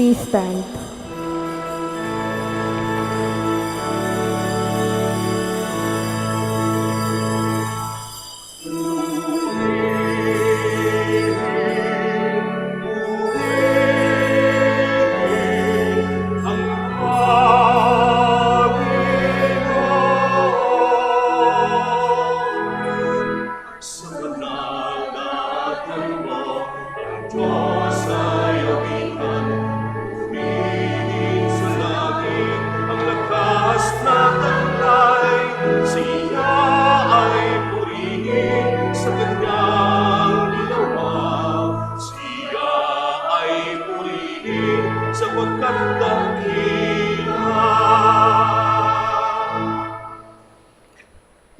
Please stand.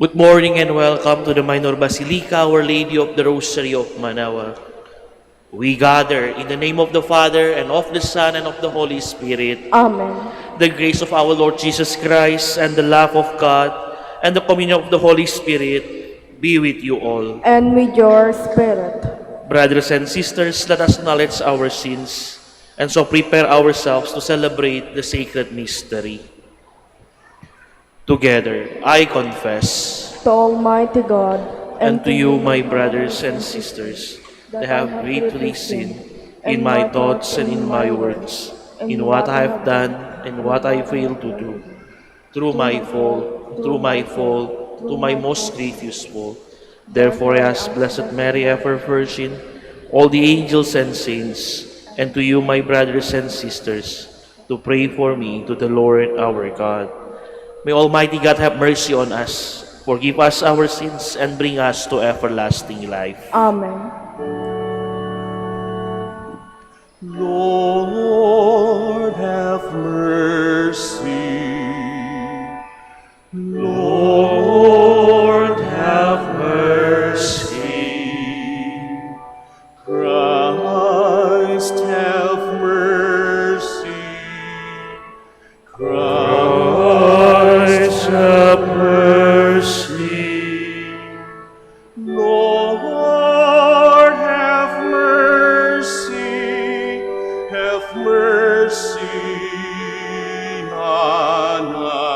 Good morning and welcome to the Minor Basilica, Our Lady of the Rosary of Manaoag. We gather in the name of the Father, and of the Son, and of the Holy Spirit. Amen. The grace of our Lord Jesus Christ, and the love of God, and the communion of the Holy Spirit be with you all. And with your spirit. Brothers and sisters, let us acknowledge our sins, and so prepare ourselves to celebrate the sacred mystery. Together, I confess To Almighty God and to you, my brothers and sisters, that I have greatly sinned in my thoughts and in my words, in what I have done and what I failed to do, through my fault, through my most grievous fault. Therefore I ask Blessed Mary, ever Virgin, all the angels and saints, and to you, my brothers and sisters, to pray for me to the Lord our God. May Almighty God have mercy on us, forgive us our sins, and bring us to everlasting life. Amen. Lord, have mercy. Lord, have mercy. Christ, have mercy. Christ, have mercy. Lord, have mercy. Have mercy on us.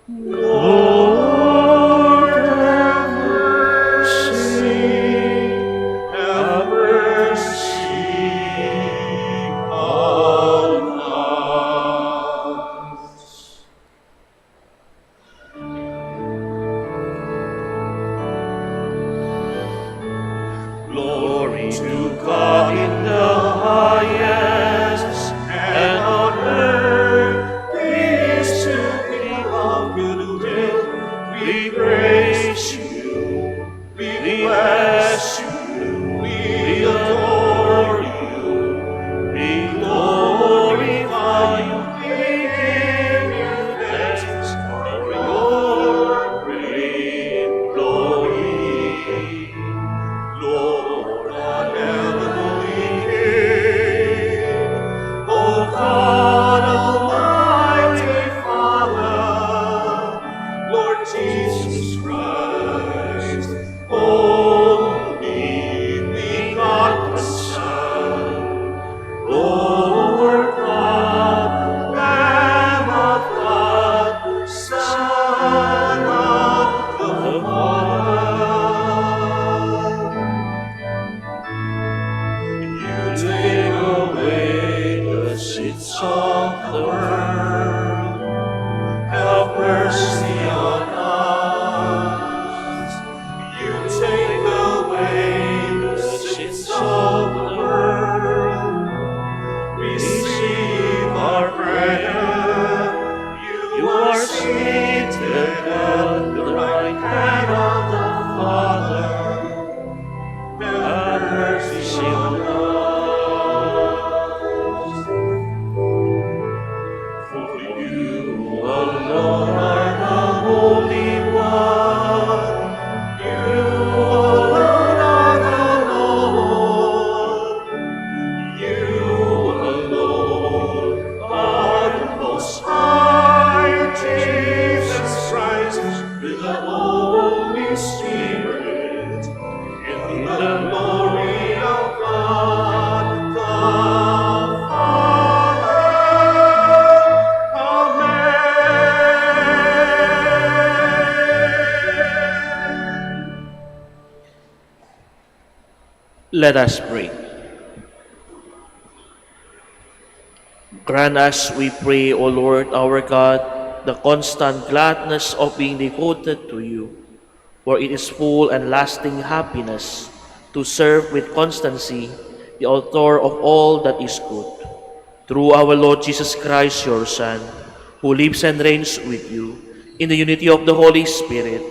Lord, have mercy. Have mercy on us. Glory to God in the highest, and on earth peace to people of good will. We praise you, we bless you, we adore you, we glorify you, we give you thanks for your great glory. Lord, our heavenly King, O God, Almighty Father, Lord Jesus Christ, only begotten Son, Lord God, Lamb of God, Son of the Father. You take away the sins of the world. Have mercy on us. You take away the sins of the world. Receive our prayer. You are seated at the right hand of the Father. Have mercy on us. For you alone are Let us pray. Grant us, we pray, O Lord our God, the constant gladness of being devoted to you, for it is full and lasting happiness to serve with constancy the author of all that is good. Through our Lord Jesus Christ, your Son, who lives and reigns with you in the unity of the Holy Spirit,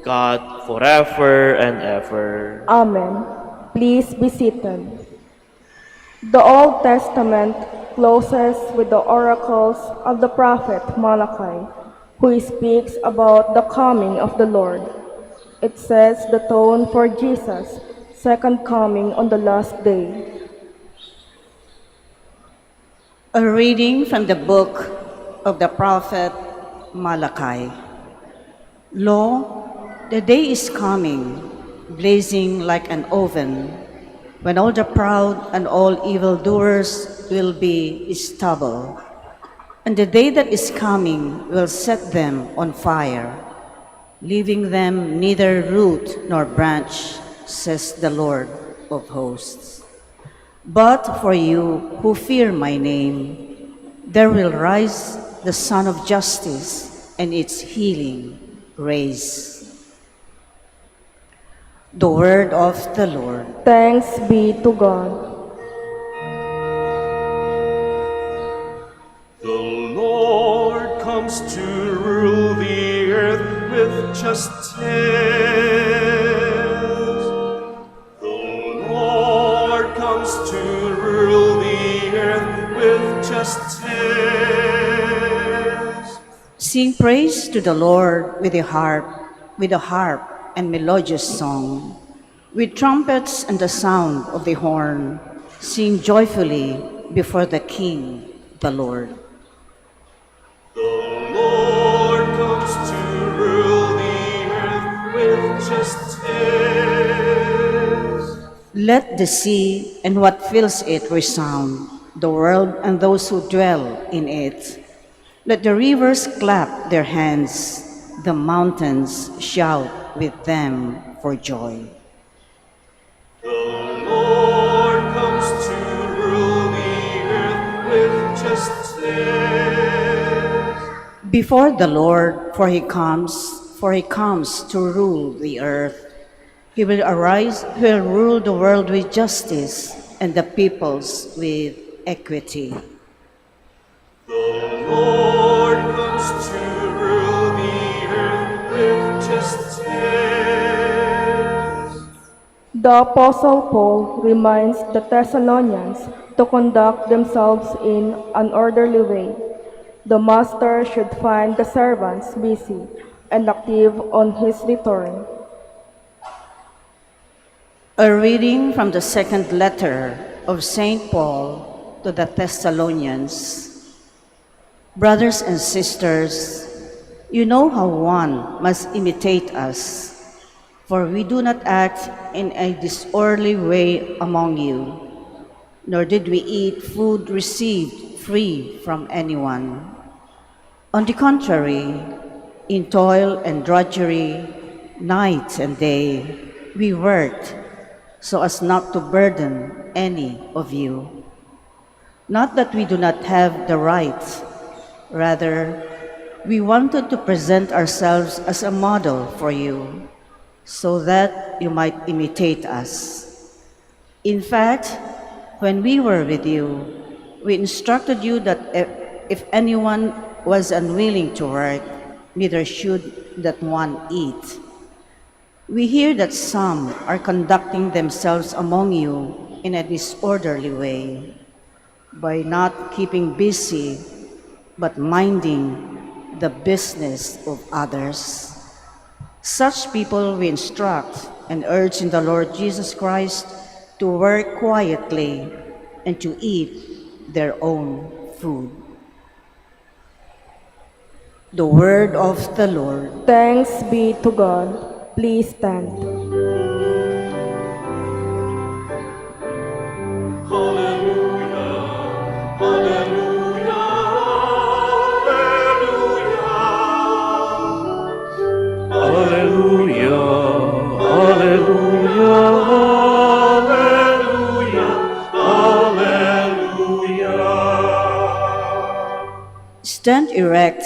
God, forever and ever. Amen. Please be seated. The Old Testament closes with the oracles of the prophet Malachi, who speaks about the coming of the Lord. It sets the tone for Jesus' second coming on the last day. A reading from the book of the prophet Malachi. Lo, the day is coming, blazing like an oven, when all the proud and all evildoers will be stubble. And the day that is coming will set them on fire, leaving them neither root nor branch, says the Lord of hosts. But for you who fear my name, there will rise the Sun of Justice, and its healing rays. The word of the Lord. Thanks be to God. The Lord comes to rule the earth with justice. The Lord comes to rule the earth with justice. Sing praise to the Lord with a harp and melodious song, with trumpets and the sound of the horn. Sing joyfully before the King, the Lord. The Lord comes to rule the earth with justice. Let the sea and what fills it resound, the world and those who dwell in it. Let the rivers clap their hands, the mountains shout with them for joy. The Lord comes to rule the earth with justice. Before the Lord, for he comes to rule the earth. He will arise, he will rule the world with justice and the peoples with equity. The Lord comes to rule the earth with justice. The Apostle Paul reminds the Thessalonians to conduct themselves in an orderly way. The master should find the servants busy and active on his return. A reading from the second letter of St. Paul to the Thessalonians. Brothers and sisters, you know how one must imitate us, for we do not act in a disorderly way among you, nor did we eat food received free from anyone. On the contrary, in toil and drudgery, night and day, we worked so as not to burden any of you. Not that we do not have the right, rather, we wanted to present ourselves as a model for you, so that you might imitate us. In fact, when we were with you, we instructed you that if anyone was unwilling to work, neither should that one eat. We hear that some are conducting themselves among you in a disorderly way, by not keeping busy, but minding the business of others. Such people we instruct and urge in the Lord Jesus Christ to work quietly and to eat their own food. The word of the Lord. Thanks be to God. Please stand. Hallelujah, hallelujah, hallelujah. Hallelujah, hallelujah, hallelujah. Stand erect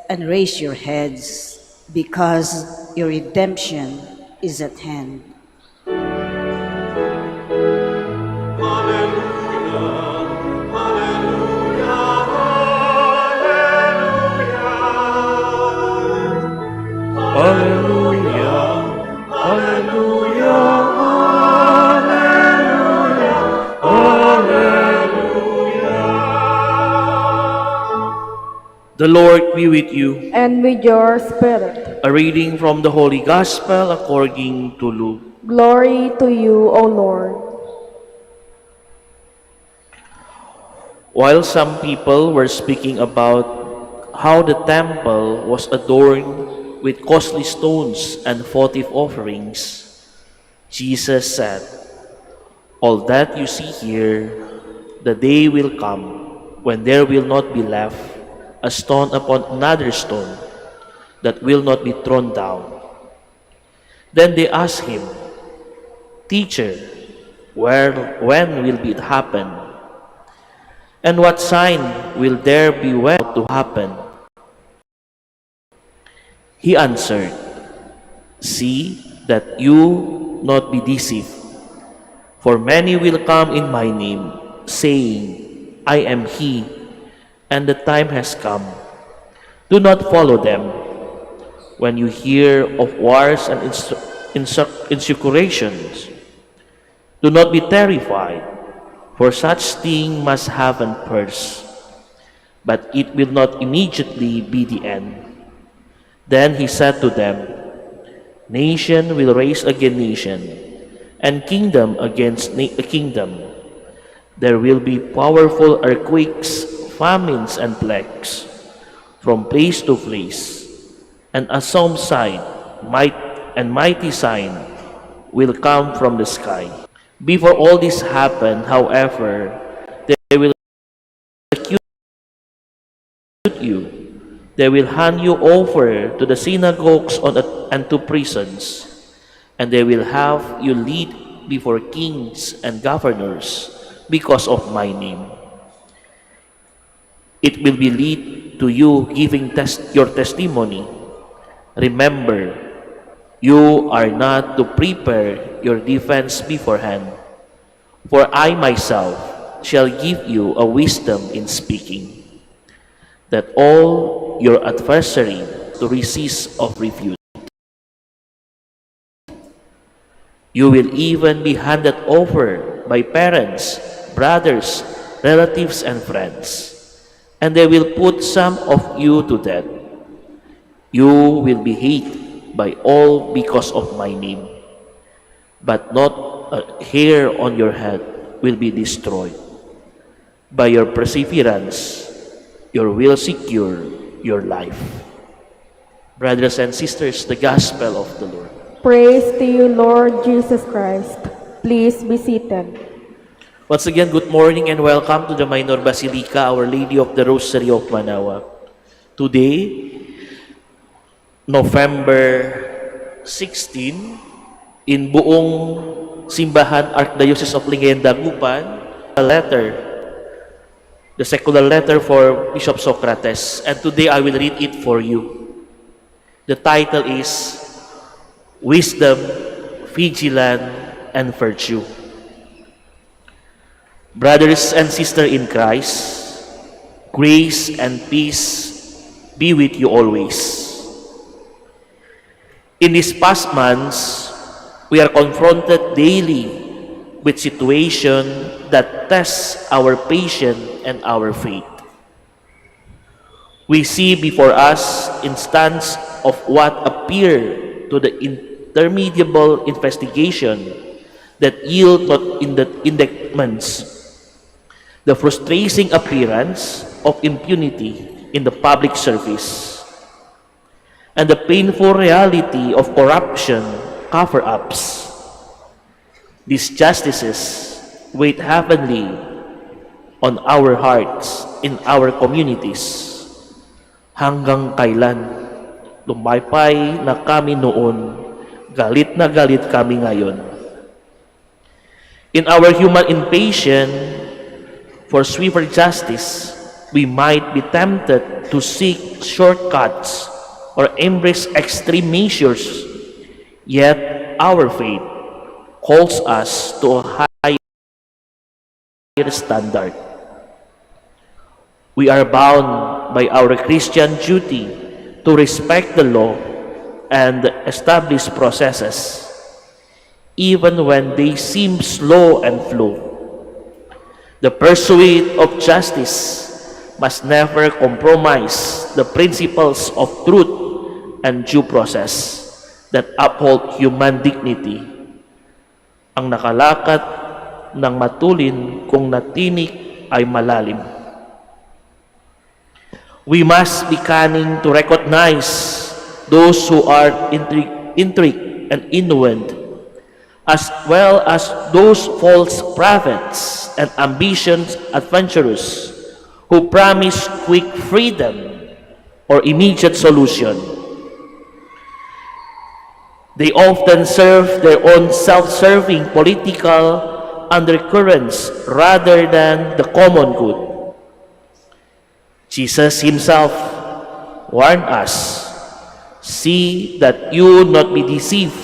and raise your heads, because your redemption is at hand. Hallelujah, hallelujah, hallelujah, hallelujah. The Lord be with you. And with your spirit. A reading from the Holy Gospel according to Luke. Glory to you, O Lord. While some people were speaking about how the temple was adorned with costly stones and votive offerings, Jesus said, "All that you see here, the day will come when there will not be left a stone upon another stone that will not be thrown down." Then they asked him, "Teacher, when will it happen? And what sign will there be when to happen?" He answered, "See that you not be deceived. For many will come in my name, saying, 'I am he,' and the time has come. Do not follow them. When you hear of wars and insurrections, do not be terrified, for such thing must happen first, but it will not immediately be the end." Then he said to them, "Nation will raise against nation, and kingdom against kingdom. There will be powerful earthquakes, famines, and plagues, from place to place. And a some sign, mighty sign, will come from the sky. Before all this happen, however, they will accuse you. They will hand you over to the synagogues and to prisons, and they will have you lead before kings and governors because of my name. It will be lead to you giving your testimony. Remember, you are not to prepare your defense beforehand, for I myself shall give you a wisdom in speaking, that all your adversary to resist of refute. You will even be handed over by parents, brothers, relatives, and friends, and they will put some of you to death. You will be hated by all because of my name, but not a hair on your head will be destroyed. By your perseverance, you will secure your life." Brothers and sisters, the Gospel of the Lord. Praise to you, Lord Jesus Christ. Please be seated. Once again, good morning and welcome to the Minor Basilica, Our Lady of the Rosary of Manaoag. Today, November 16, in buong simbahan Archdiocese of Lingayen, Dagupan, a letter, the secular letter for Bishop Socrates, and today I will read it for you. The title is Wisdom, Vigilance, and Virtue. Brothers and sisters in Christ, grace and peace be with you always. In these past months, we are confronted daily with situations that test our patience and our faith. We see before us instances of what appear to the interminable investigation that yield not in the indictments, the frustrating appearance of impunity in the public service, and the painful reality of corruption cover-ups. These justices weigh heavily on our hearts in our communities. Hanggang kailan? Lumaypay na kami noon, galit na galit kami ngayon. In our human impatience for swifter justice, we might be tempted to seek shortcuts or embrace extreme measures, yet our faith calls us to a higher standard. We are bound by our Christian duty to respect the law and establish processes, even when they seem slow and flow. The pursuit of justice must never compromise the principles of truth and due process that uphold human dignity. Ang nakalakat ng matulin kung natinik ay malalim. We must be cunning to recognize those who are intrigued and innuend, as well as those false prophets and ambitious adventurers who promise quick freedom or immediate solution. They often serve their own self-serving political undercurrents rather than the common good. Jesus himself warned us, "See that you not be deceived,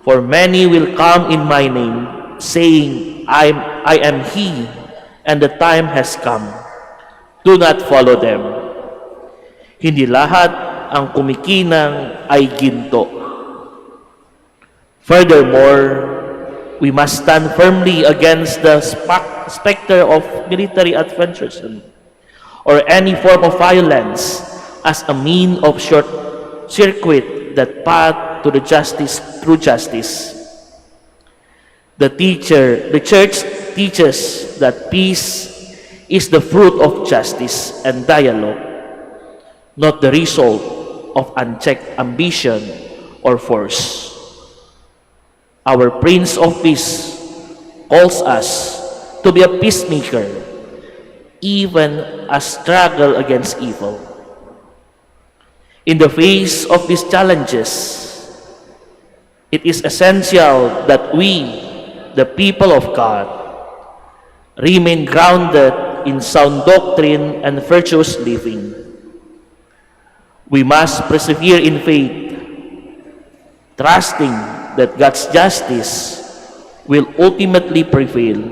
for many will come in my name, saying, I am he, and the time has come. Do not follow them." Hindi lahat ang kumikinang ay ginto. Furthermore, we must stand firmly against the specter of military adventurism or any form of violence as a mean of short-circuit that path to the justice through justice. The Church teaches that peace is the fruit of justice and dialogue, not the result of unchecked ambition or force. Our Prince of Peace calls us to be a peacemaker, even a struggle against evil. In the face of these challenges, it is essential that we, the people of God, remain grounded in sound doctrine and virtuous living. We must persevere in faith, trusting that God's justice will ultimately prevail,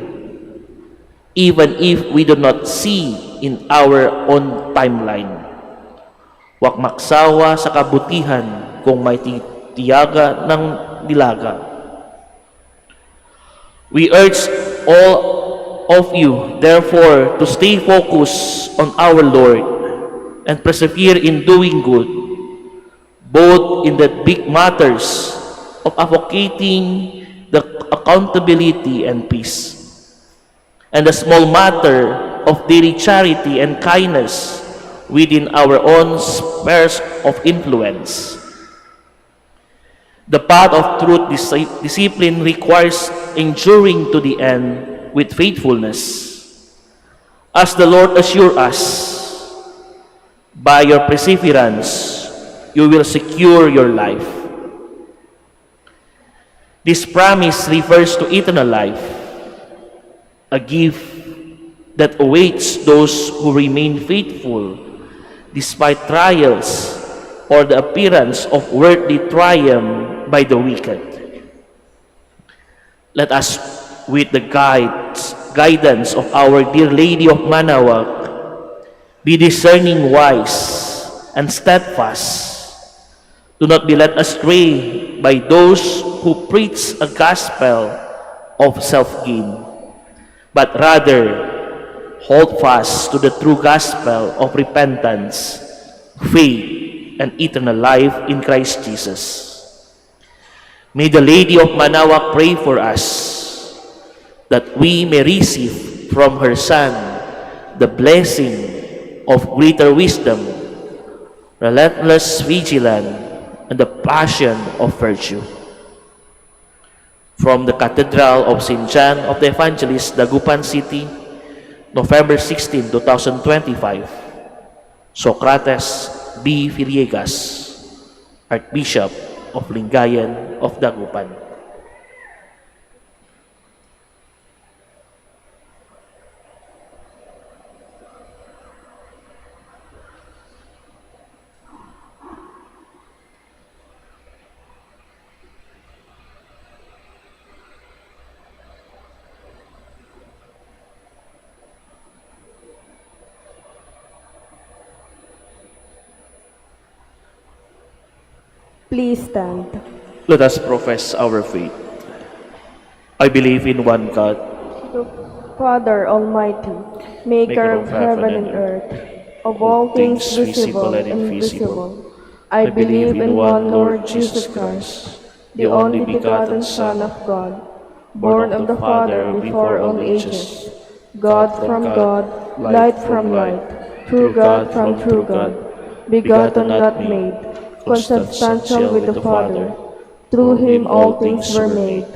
even if we do not see in our own timeline. Huwag magsawa sa kabutihan kung may tiyaga ng dilaga. We urge all of you, therefore, to stay focused on our Lord and persevere in doing good, both in the big matters of advocating the accountability and peace, and the small matter of daily charity and kindness within our own spheres of influence. The path of truth discipline requires enduring to the end with faithfulness. As the Lord assures us, by your perseverance, you will secure your life. This promise refers to eternal life, a gift that awaits those who remain faithful despite trials or the appearance of worldly triumph by the wicked. Let us, with the guidance of our dear Lady of Manaoag, be discerning, wise, and steadfast. Do not be led astray by those who preach a gospel of self-gain, but rather hold fast to the true gospel of repentance, faith, and eternal life in Christ Jesus. May the Lady of Manaoag pray for us, that we may receive from her Son the blessing of greater wisdom, relentless vigilance, and the passion of virtue. From the Cathedral of St. John of the Evangelist, Dagupan City, November 16, 2025, Socrates B. Villegas, Archbishop of Lingayen of Dagupan. Please stand. Let us profess our faith. I believe in one God, The Father Almighty, maker of heaven and earth, of all things visible and invisible. I believe in one Lord Jesus Christ, the only begotten Son of God, born of the Father before all ages, God from God, light from light, true God from true God, begotten not made, consubstantial with the Father. Through him all things were made.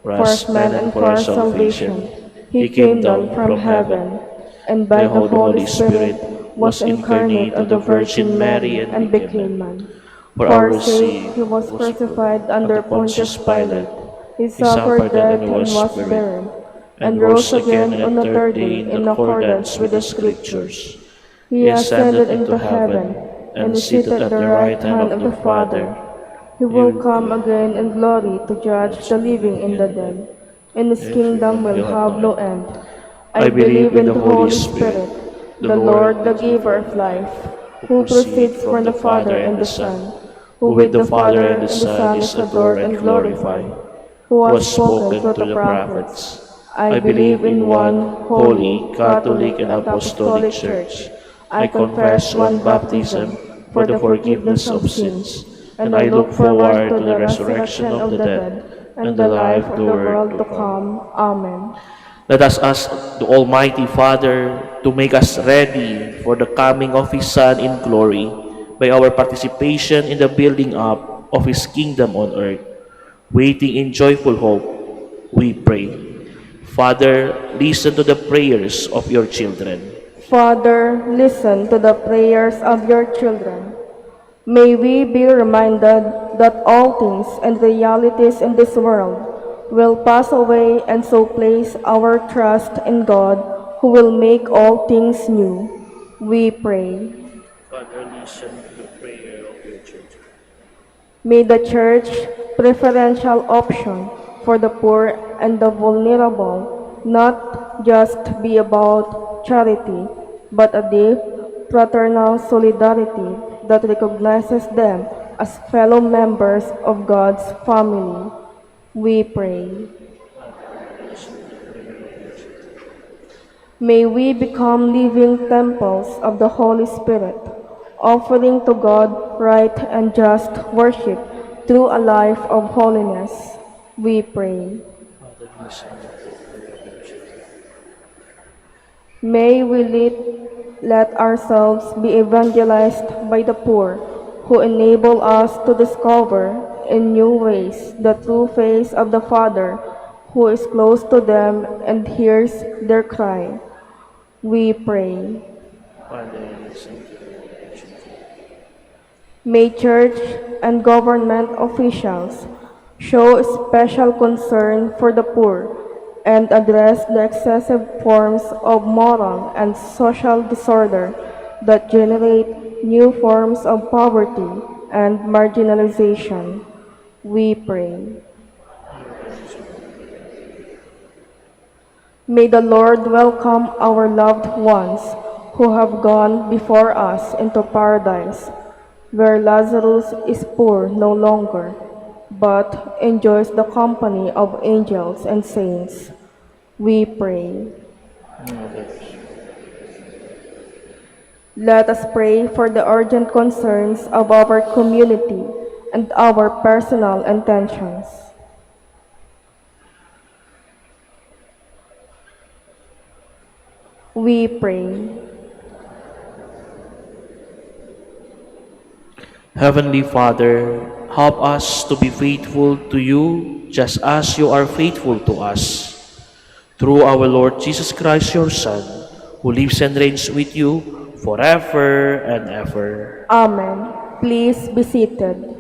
For us man and for our salvation, he came down from heaven, and by the Holy Spirit was incarnate of the Virgin Mary and became man. For our sake he was crucified under Pontius Pilate. He suffered death and was buried, and rose again on the third day in accordance with the Scriptures. He ascended into heaven and is seated at the right hand of the Father. He will come again in glory to judge the living and the dead, and his kingdom will have no end. I believe in the Holy Spirit, the Lord, the giver of life, who proceeds from the Father and the Son, who with the Father and the Son is adored and glorified, who has spoken through the prophets. I believe in one holy, Catholic, and Apostolic Church. I confess one baptism for the forgiveness of sins, and I look forward to the resurrection of the dead and the life of the world to come. Amen. Let us ask the Almighty Father to make us ready for the coming of His Son in glory by our participation in the building up of His kingdom on earth. Waiting in joyful hope, we pray. Father, listen to the prayers of your children. Father, listen to the prayers of your children. May we be reminded that all things and realities in this world will pass away, and so place our trust in God, who will make all things new. We pray. Father, listen to the prayer of your children. May the Church, preferential option for the poor and the vulnerable, not just be about charity, but a deep, fraternal solidarity that recognizes them as fellow members of God's family. We pray. May we become living temples of the Holy Spirit, offering to God right and just worship through a life of holiness. We pray. May we let ourselves be evangelized by the poor, who enable us to discover in new ways the true face of the Father, who is close to them and hears their cry. We pray. Father, listen to the children. May church and government officials show special concern for the poor and address the excessive forms of moral and social disorder that generate new forms of poverty and marginalization. We pray. May the Lord welcome our loved ones who have gone before us into paradise, where Lazarus is poor no longer, but enjoys the company of angels and saints. We pray. Let us pray for the urgent concerns of our community and our personal intentions. We pray. Heavenly Father, help us to be faithful to you just as you are faithful to us. Through our Lord Jesus Christ, your Son, who lives and reigns with you forever and ever. Amen. Please be seated.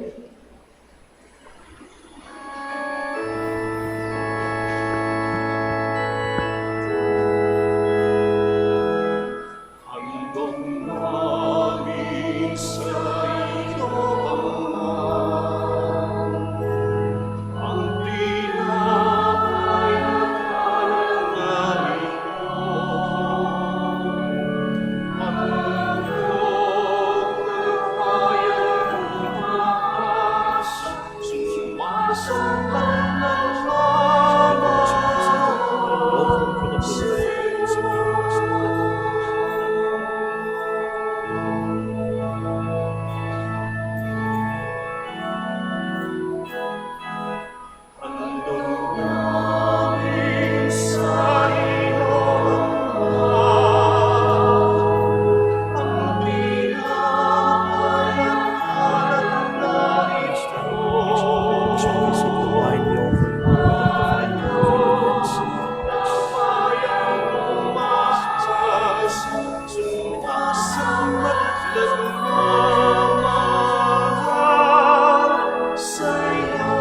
Nagmamahal sa'yo.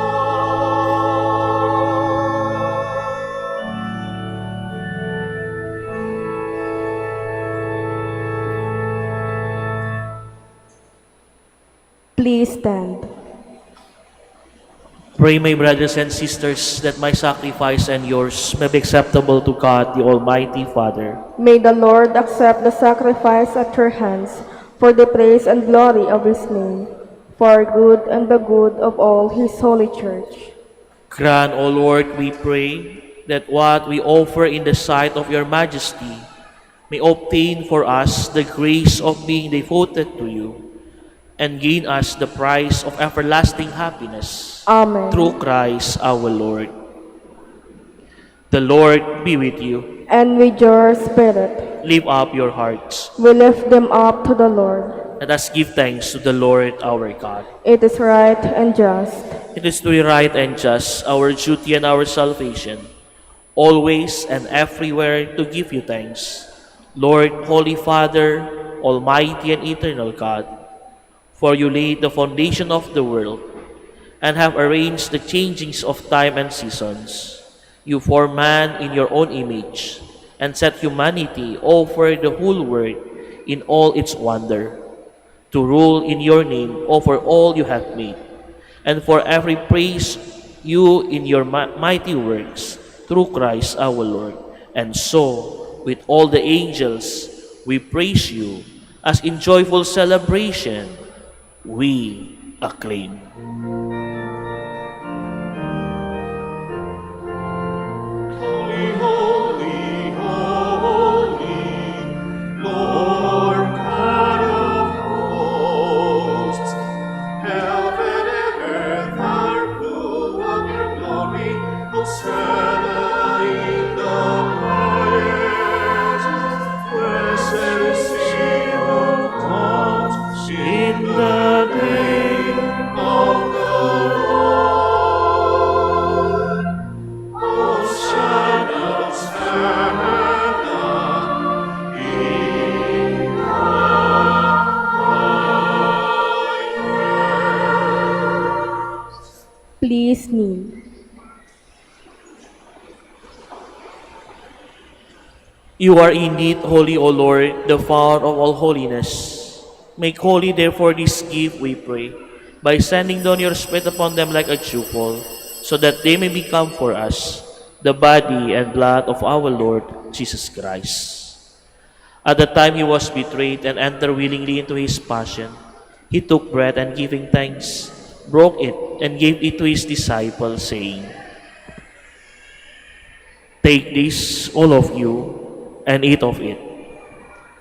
Please stand. Pray, my brothers and sisters, that my sacrifice and yours may be acceptable to God, the Almighty Father. May the Lord accept the sacrifice at your hands for the praise and glory of his name, for our good and the good of all his holy church. Grant, O Lord, we pray, that what we offer in the sight of your majesty may obtain for us the grace of being devoted to you, and gain us the prize of everlasting happiness. Amen. Through Christ our Lord. The Lord be with you. And with your spirit, Lift up your hearts. we lift them up to the Lord. Let us give thanks to the Lord our God. It is right and just. It is truly right and just, our duty and our salvation, always and everywhere to give you thanks, Lord, Holy Father, Almighty and eternal God. For you laid the foundation of the world and have arranged the changings of time and seasons. You formed man in your own image and set humanity over the whole world in all its wonder, to rule in your name over all you have made, and for every praise you in your mighty works, through Christ our Lord. And so, with all the angels, we praise you, as in joyful celebration we acclaim. Holy, holy, holy, Lord God of hosts, heaven and earth are full of your glory. Hosanna in the highest. Blessed is he who comes in the name of the Lord. Hosanna, Hosanna in the highest. Please kneel. You are indeed holy, O Lord, the fount of all holiness. Make holy, therefore, this gift, we pray, by sending down your Spirit upon them like a dewfall, so that they may become for us the body and blood of our Lord Jesus Christ. At the time he was betrayed and entered willingly into his passion, he took bread and giving thanks, broke it and gave it to his disciples, saying, "Take this, all of you, and eat of it,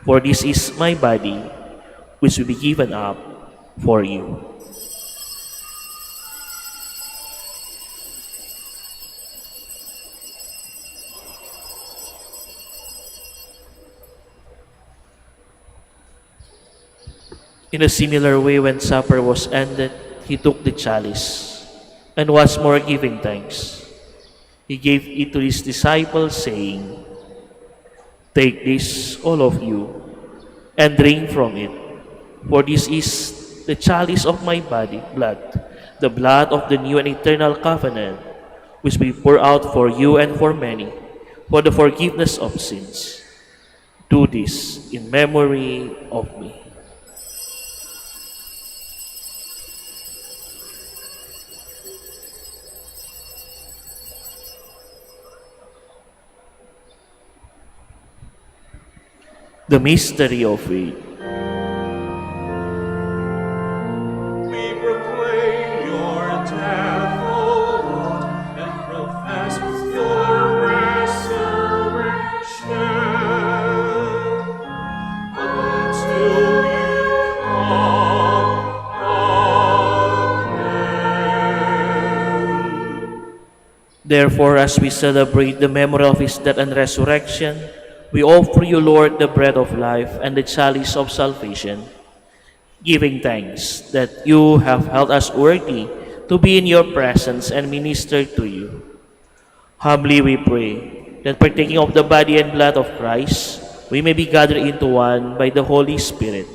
for this is my body, which will be given up for you." In a similar way, when supper was ended, he took the chalice, and once more giving thanks, he gave it to his disciples, saying, "Take this, all of you, and drink from it, for this is the chalice of my blood, the blood of the new and eternal covenant, which we pour out for you and for many, for the forgiveness of sins. Do this in memory of me." The mystery of faith. We proclaim your death, O Lord, and profess your resurrection until you come again. Therefore, as we celebrate the memory of his death and resurrection, we offer you, Lord, the bread of life and the chalice of salvation, giving thanks that you have held us worthy to be in your presence and minister to you. Humbly we pray that, partaking of the body and blood of Christ, we may be gathered into one by the Holy Spirit.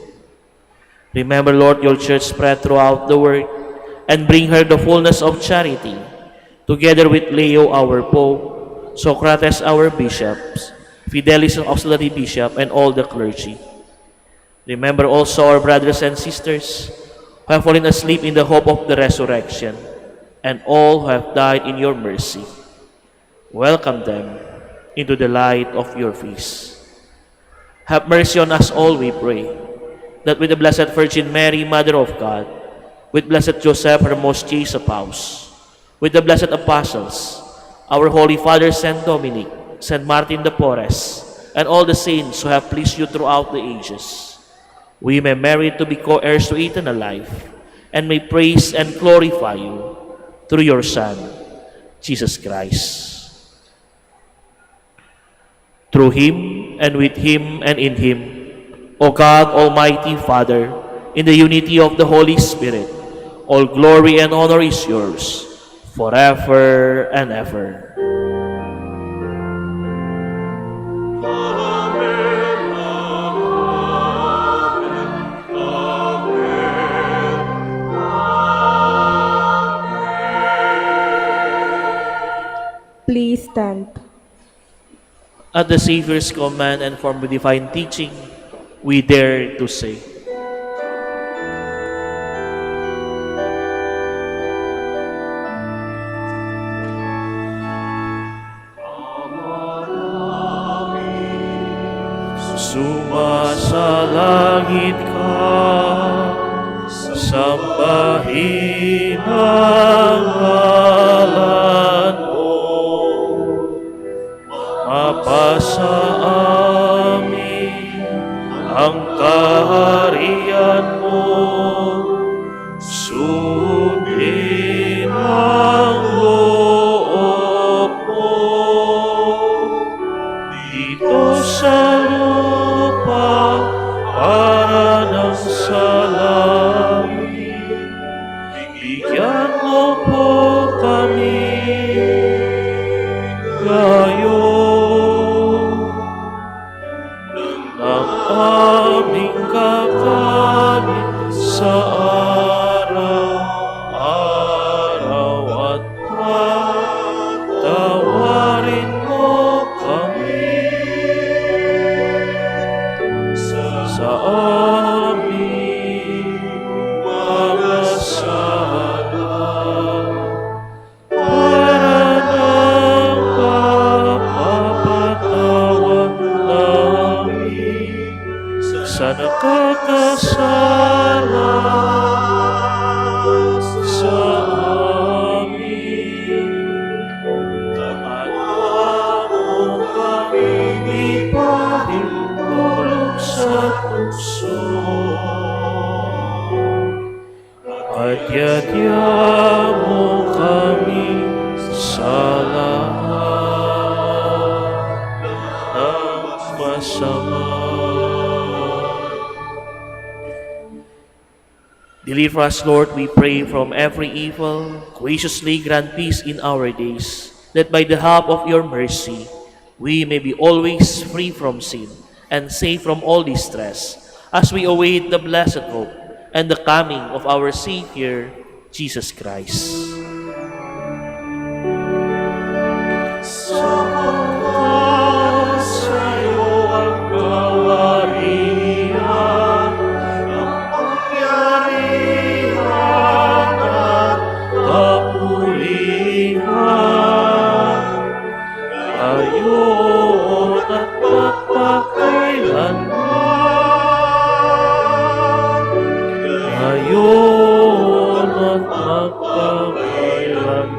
Remember, Lord, your church spread throughout the world, and bring her the fullness of charity, together with Leo, our Pope, Socrates, our bishops, Fidelis, auxiliary bishop, and all the clergy. Remember also our brothers and sisters who have fallen asleep in the hope of the resurrection, and all who have died in your mercy. Welcome them into the light of your face. Have mercy on us all, we pray, that with the Blessed Virgin Mary, Mother of God, with Blessed Joseph, her most chaste spouse, with the blessed apostles, our Holy Father Saint Dominic, Saint Martin de Porres, and all the saints who have pleased you throughout the ages, we may merit to be co-heirs to eternal life, and may praise and glorify you through your Son, Jesus Christ. Through him, and with him, and in him, O God, Almighty Father, in the unity of the Holy Spirit, all glory and honor is yours, forever and ever. Please stand. At the Savior's command and from the divine teaching, we dare to say, sumasalangit ka, sambahin ang ngalan mo, mapasa amin ang kaharian mo, sundin ang loob mo, dito sa lupa para ng salamin. Bigyan mo po kami ngayon ng aming kakanin sa araw-araw, at patawarin mo kami sa aming mga sala, para ng kapapatawad namin sa nakakasala sa amin. At mo kami ipahintulog sa tukso, at yadya mo kami sa lahat ng masama. Deliver us, Lord, we pray, from every evil. Graciously grant peace in our days, that by the help of your mercy, we may be always free from sin and safe from all distress, as we await the blessed hope and the coming of our Savior, Jesus Christ. Sapagkat sa'yo ang kaharian, ang pangyarihan at kapulihan, ngayon at magpakailanman, ngayon at magpakailanman.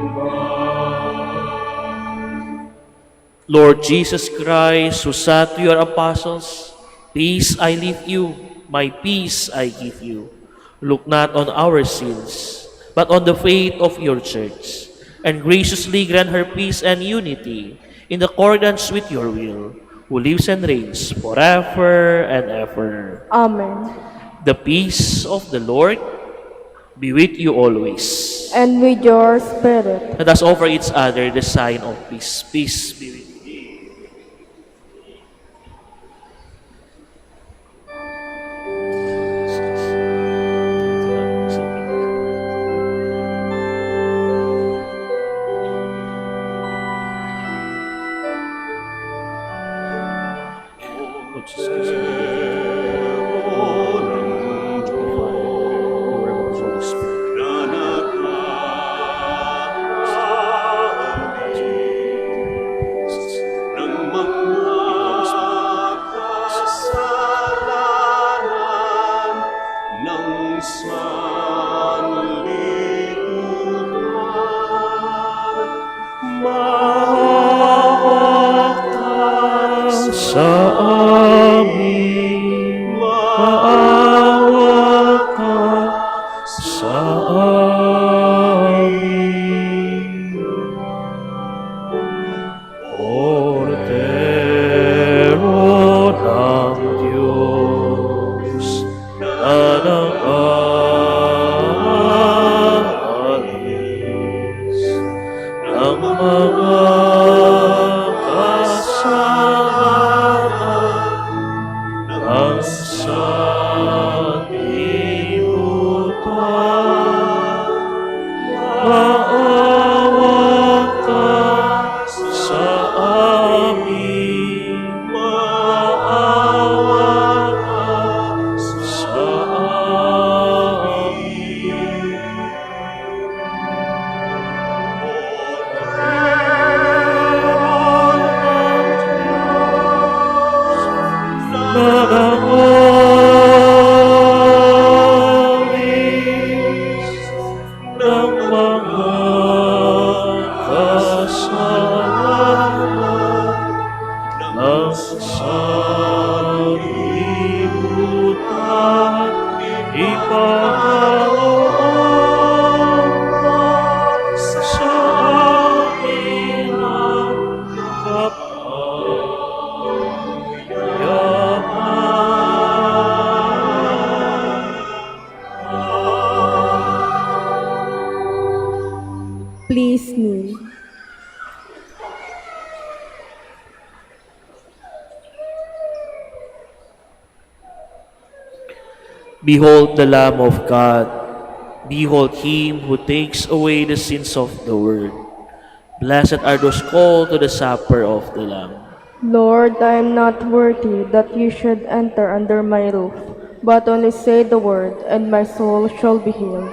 Lord Jesus Christ, who said to your apostles, "Peace I leave you, my peace I give you," look not on our sins, but on the faith of your church, and graciously grant her peace and unity in accordance with your will, who lives and reigns forever and ever. Amen. The peace of the Lord be with you always. And with your spirit. Let us offer each other the sign of peace. Peace be with you. alis ng mga kasalanan ng sanlibutan. Maawa ka sa amin, maawa ka sa amin. Nanangalis ng mga kasalanan ng sanlibutan, ipagkaloob mo sa amin ang kapayapaan. Please kneel. Behold the Lamb of God. Behold him who takes away the sins of the world. Blessed are those called to the supper of the Lamb. Lord, I am not worthy that you should enter under my roof, but only say the word, and my soul shall be healed.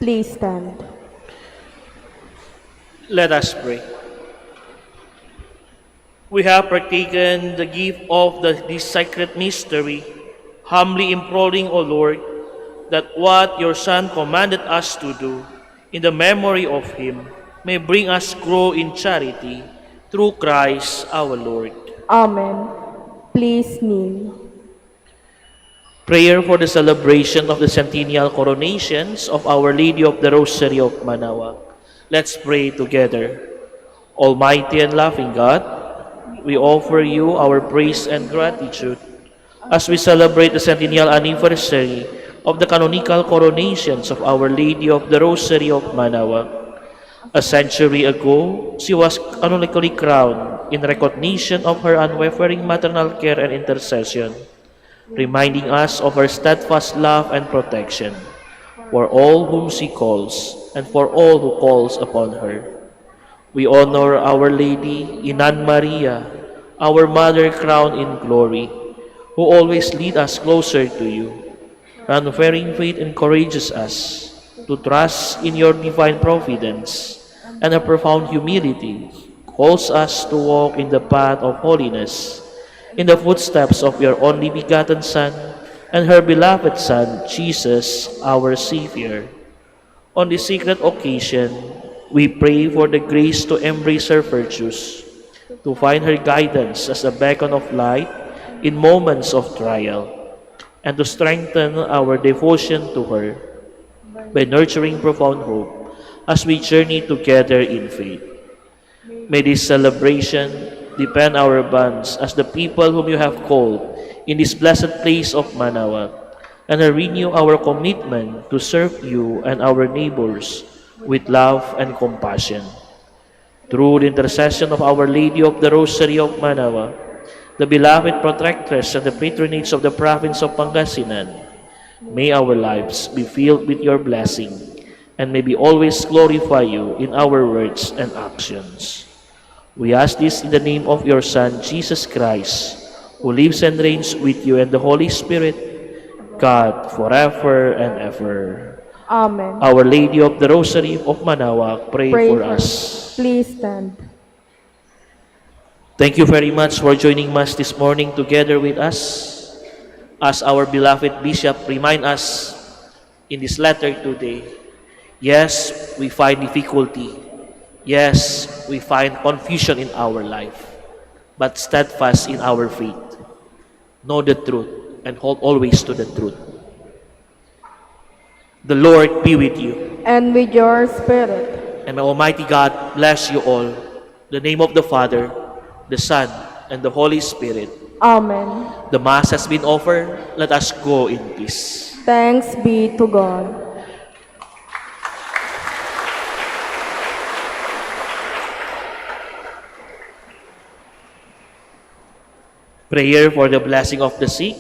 Please stand. Let us pray. We have partaken the gift of this sacred mystery, humbly imploring, O Lord, that what your Son commanded us to do in the memory of him may bring us grow in charity through Christ our Lord. Amen. Please kneel. Prayer for the celebration of the centennial coronations of Our Lady of the Rosary of Manaoag. Let's pray together. Almighty and loving God, we offer you our praise and gratitude as we celebrate the centennial anniversary of the canonical coronations of Our Lady of the Rosary of Manaoag. A century ago, she was canonically crowned in recognition of her unwavering maternal care and intercession, reminding us of her steadfast love and protection for all whom she calls and for all who calls upon her. We honor Our Lady, Inan Maria, our Mother crowned in glory, who always lead us closer to you. Her unwavering faith encourages us to trust in your divine providence, and her profound humility calls us to walk in the path of holiness, in the footsteps of your only begotten Son and her beloved Son, Jesus, our Savior. On this sacred occasion, we pray for the grace to embrace her virtues, to find her guidance as a beacon of light in moments of trial, and to strengthen our devotion to her by nurturing profound hope as we journey together in faith. May this celebration deepen our bonds as the people whom you have called in this blessed place of Manaoag, and renew our commitment to serve you and our neighbors with love and compassion. Through the intercession of Our Lady of the Rosary of Manaoag, the beloved protectress and the patronage of the province of Pangasinan, may our lives be filled with your blessing, and may we always glorify you in our words and actions. We ask this in the name of your Son, Jesus Christ, who lives and reigns with you and the Holy Spirit, God, forever and ever. Amen. Our Lady of the Rosary of Manaoag, pray for us. Please stand. Thank you very much for joining us this morning together with us. As our beloved Bishop remind us in this letter today, yes, we find difficulty. Yes, we find confusion in our life, but steadfast in our faith. Know the truth and hold always to the truth. The Lord be with you. And with your spirit. And may Almighty God bless you all. In the name of the Father, the Son, and the Holy Spirit. Amen. The Mass has been offered. Let us go in peace. Thanks be to God. Prayer for the blessing of the sick,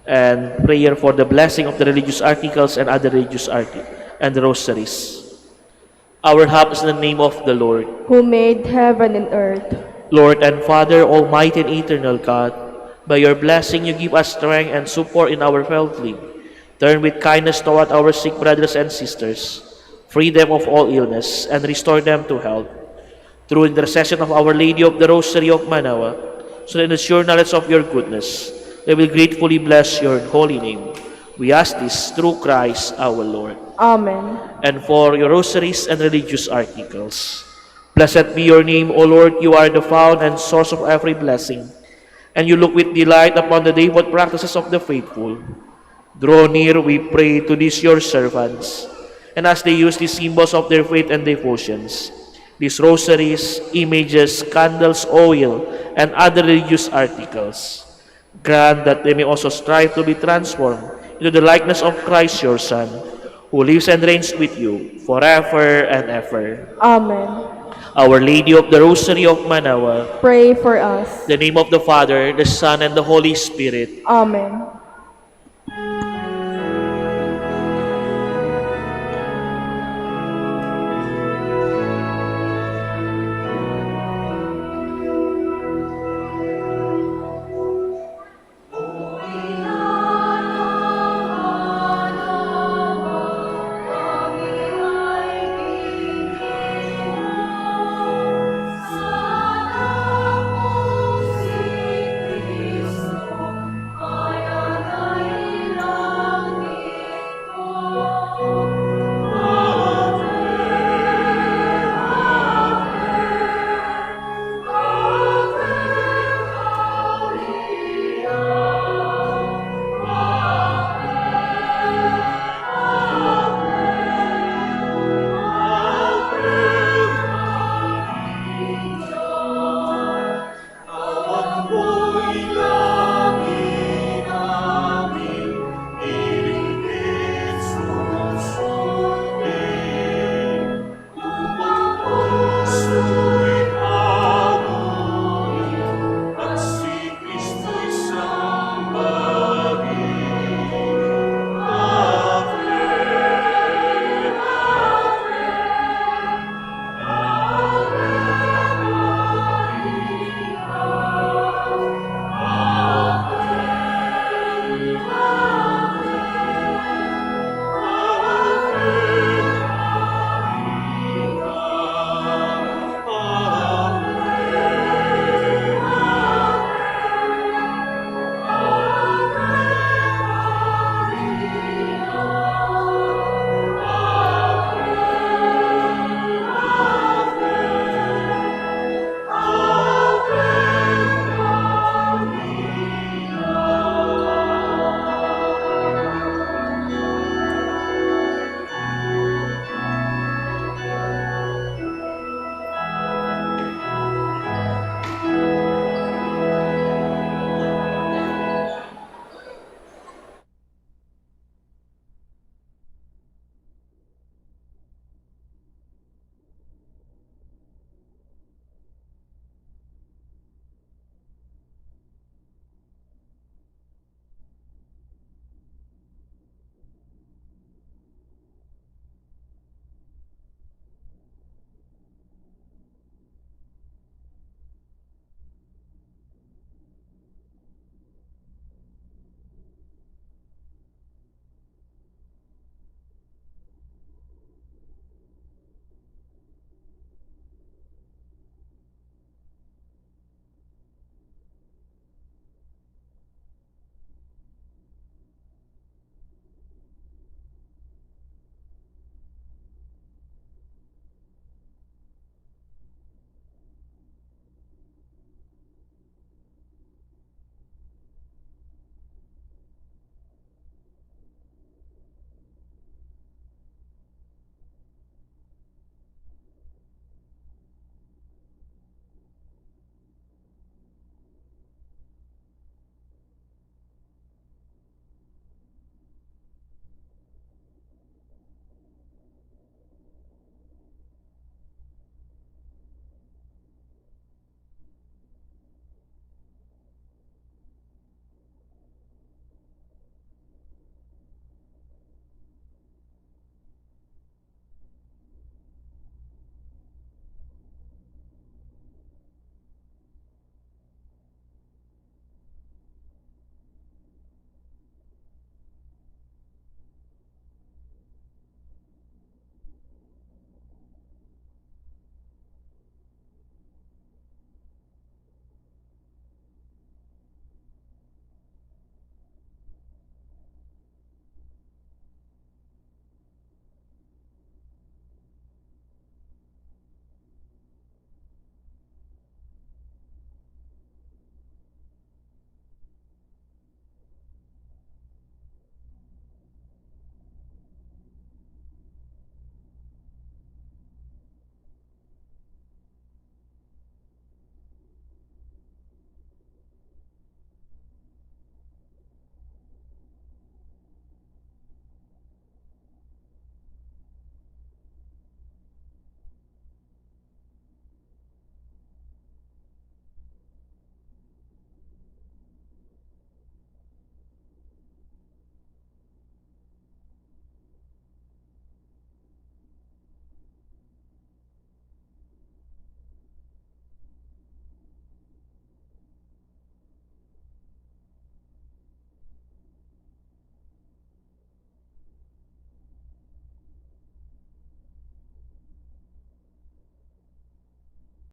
and prayer for the blessing of the religious articles and other religious and the rosaries. Our help is in the name of the Lord. Who made heaven and earth. Lord and Father, Almighty and eternal God, by your blessing you give us strength and support in our healthly. Turn with kindness toward our sick brothers and sisters. Free them of all illness and restore them to health. Through intercession of Our Lady of the Rosary of Manaoag, so that in the sure knowledge of your goodness, they will gratefully bless your holy name. We ask this through Christ our Lord. Amen. And for your rosaries and religious articles. Blessed be your name, O Lord. You are the fount and source of every blessing, and you look with delight upon the devout practices of the faithful. Draw near, we pray, to these your servants, and as they use these symbols of their faith and devotions, these rosaries, images, candles, oil, and other religious articles, grant that they may also strive to be transformed into the likeness of Christ your Son, who lives and reigns with you forever and ever. Amen. Our Lady of the Rosary of Manaoag, Pray for us. in the name of the Father, the Son, and the Holy Spirit. Amen.